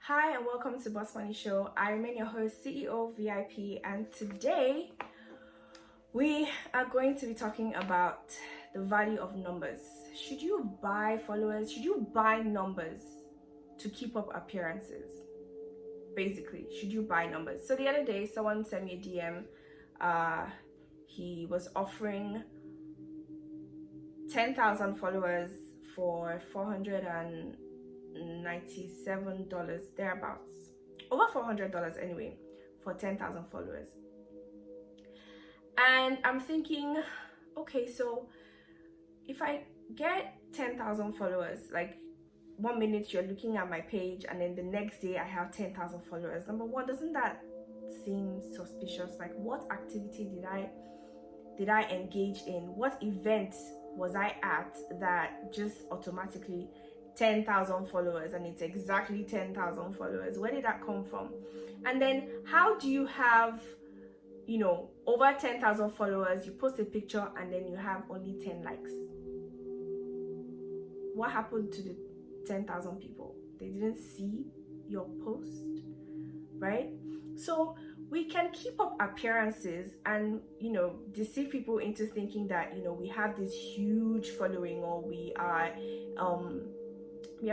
Hi and welcome to Boss Money Show. I remain your host, CEOVIP, and today we are going to be talking about the value of numbers. Should you buy followers? Should you buy numbers to keep up appearances? Basically, should you buy numbers? So the other day, someone sent me a DM. He was offering 10,000 followers for $497 thereabouts, over $400 anyway, for 10,000 followers. And I'm thinking, okay, so if I get 10,000 followers, like 1 minute you're looking at my page and then the next day I have 10,000 followers, number one, doesn't that seem suspicious? Like, what activity did I engage in? What event was I at that just automatically 10,000 followers, and it's exactly 10,000 followers? Where did that come from? And then how do you have, over 10,000 followers, you post a picture and then you have only 10 likes? What happened to the 10,000 people? They didn't see your post, right? So we can keep up appearances and deceive people into thinking that we have this huge following, or we are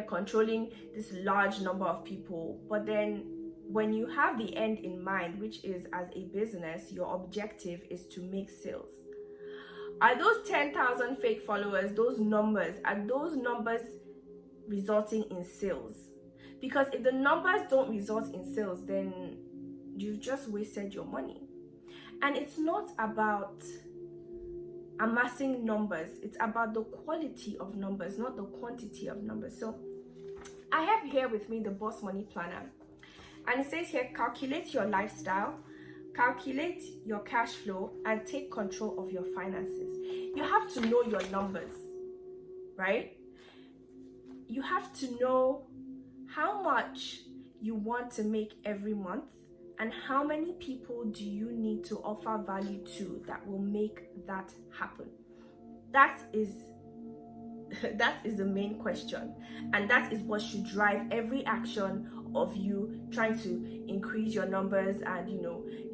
controlling this large number of people. But then when you have the end in mind, which is, as a business, your objective is to make sales, are those 10,000 fake followers, are those numbers resulting in sales? Because if the numbers don't result in sales, then you've just wasted your money. And it's not about amassing numbers, it's about the quality of numbers, not the quantity of numbers. So I have here with me the Boss Money Planner, and it says here, calculate your lifestyle, calculate your cash flow, and take control of your finances. You have to know your numbers, right? You have to know how much you want to make every month, and how many people do you need to offer value to that will make that happen. That is the main question, and that is what should drive every action of you trying to increase your numbers and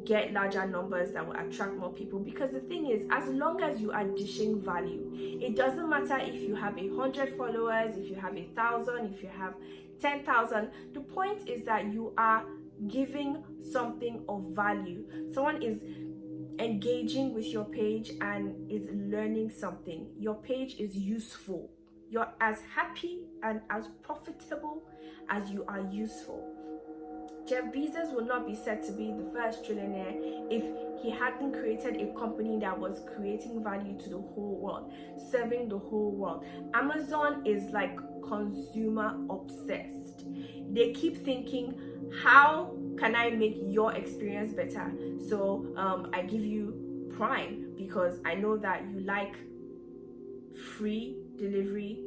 get larger numbers that will attract more people. Because the thing is, as long as you are dishing value, it doesn't matter if you have 100 followers, if you have 1,000, if you have 10,000. The point is that you are giving something of value. Someone is engaging with your page and is learning something. Your page is useful. You're as happy and as profitable as you are useful. Jeff Bezos would not be said to be the first trillionaire if he hadn't created a company that was creating value to the whole world, serving the whole world. Amazon is like consumer obsessed. They keep thinking, how can I make your experience better? So I give you Prime because I know that you like free delivery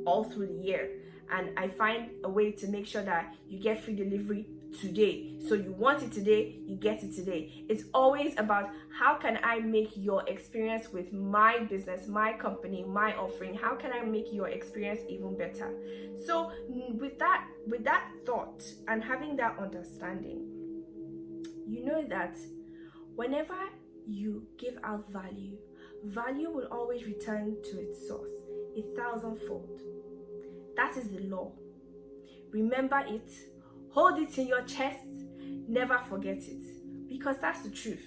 all through the year, and I find a way to make sure that you get free delivery today. So you want it today, you get it today. It's always about, how can I make your experience with my business, my company, my offering, how can I make your experience even better? So with that thought and having that understanding, you know that whenever you give out value will always return to its source 1,000-fold. That is the law. Remember it, hold it in your chest, never forget it, because that's the truth.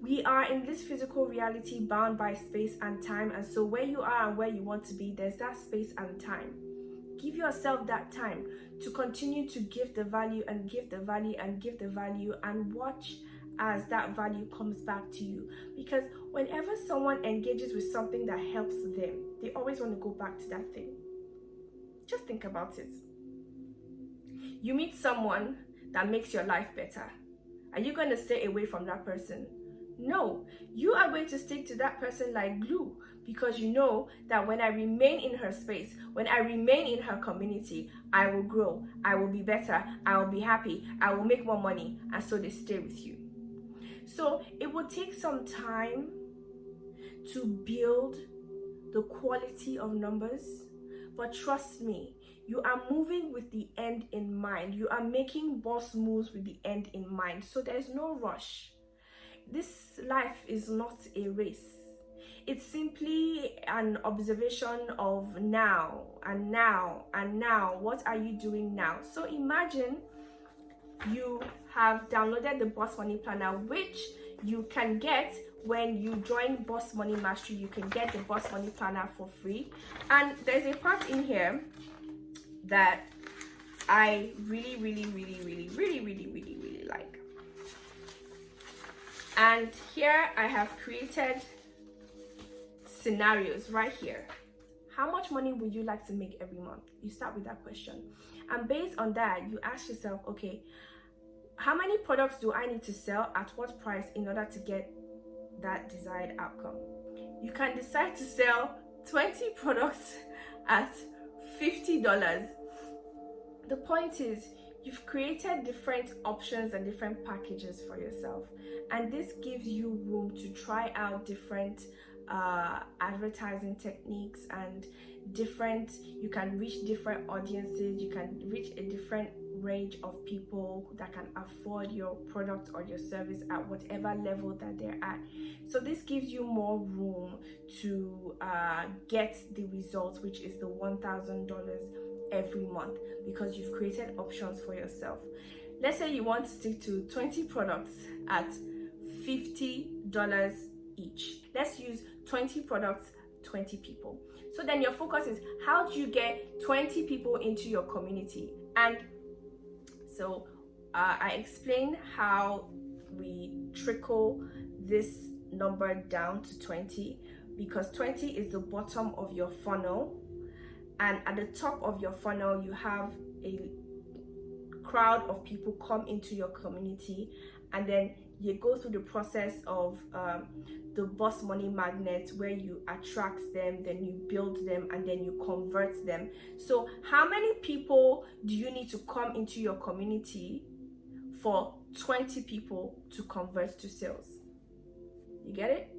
We are in this physical reality bound by space and time, and so where you are and where you want to be, there's that space and time. Give yourself that time to continue to give the value and give the value and give the value, and watch as that value comes back to you. Because whenever someone engages with something that helps them, they always want to go back to that thing. Just think about it. You meet someone that makes your life better. Are you going to stay away from that person? No, you are going to stick to that person like glue, because you know that when I remain in her space, when I remain in her community, I will grow, I will be better, I will be happy, I will make more money, and so they stay with you. So it will take some time to build the quality of numbers, but trust me, You are moving with the end in mind. You are making boss moves with the end in mind. So there's no rush. This life is not a race. It's simply an observation of now and now and now. What are you doing now? So imagine you have downloaded the Boss Money Planner, which you can get when you join Boss Money Mastery. You can get the Boss Money Planner for free. And there's a part in here that I really like. And here I have created scenarios right here. How much money would you like to make every month? You start with that question. And based on that, you ask yourself, okay, how many products do I need to sell at what price in order to get that desired outcome? You can decide to sell 20 products at $50. The point is, you've created different options and different packages for yourself, and this gives you room to try out different advertising techniques and you can reach different audiences. You can reach a different range of people that can afford your product or your service at whatever level that they're at. So this gives you more room to get the results, which is the $1,000 every month, because you've created options for yourself. Let's say you want to stick to 20 products at $50 each. Let's use 20 products, 20 people. So then your focus is, how do you get 20 people into your community? And so I explained how we trickle this number down to 20, because 20 is the bottom of your funnel, and at the top of your funnel you have a crowd of people come into your community, and then you go through the process of the Boss Money Magnet, where you attract them, then you build them, and then you convert them. So how many people do you need to come into your community for 20 people to convert to sales? You get it?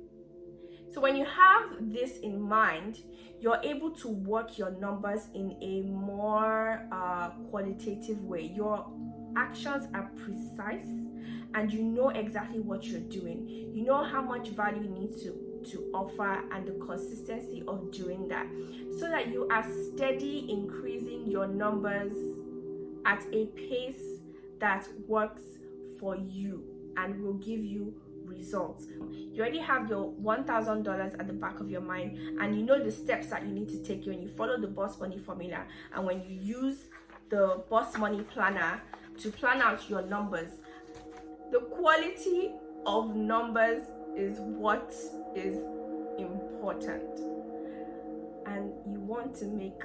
So when you have this in mind, you're able to work your numbers in a more qualitative way. Your actions are precise, and you know exactly what you're doing. You know how much value you need to offer, and the consistency of doing that, so that you are steady increasing your numbers at a pace that works for you and will give you results. You already have your $1,000 at the back of your mind, and you know the steps that you need to take when you follow the Boss Money formula, and when you use the Boss Money Planner to plan out your numbers. The quality of numbers is what is important, and you want to make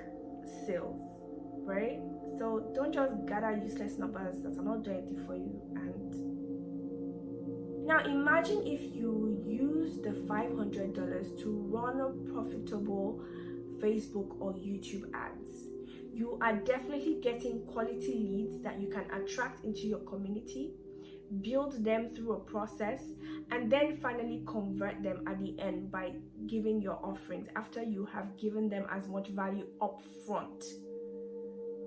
sales, right? So don't just gather useless numbers that are not doing anything for you. And now imagine if you use the $500 to run a profitable Facebook or YouTube ads. You are definitely getting quality leads that you can attract into your community, build them through a process, and then finally convert them at the end by giving your offerings after you have given them as much value up front,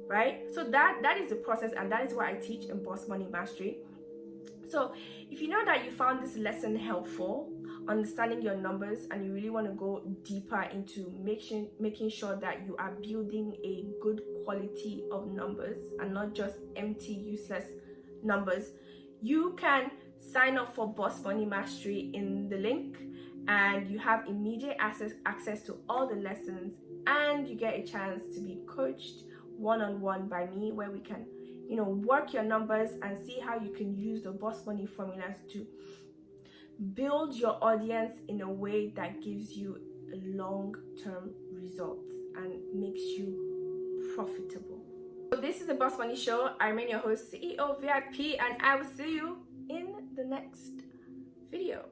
right? So that is the process, and that is what I teach in Boss Money Mastery. So if you know that you found this lesson helpful, understanding your numbers, and you really want to go deeper into making sure that you are building a good quality of numbers and not just empty useless numbers, you can sign up for Boss Money Mastery in the link, and you have immediate access to all the lessons, and you get a chance to be coached one-on-one by me, where we can work your numbers and see how you can use the Boss Money formulas to build your audience in a way that gives you long-term results and makes you profitable. So this is the Boss Money Show. I remain your host, CEO VIP, and I will see you in the next video.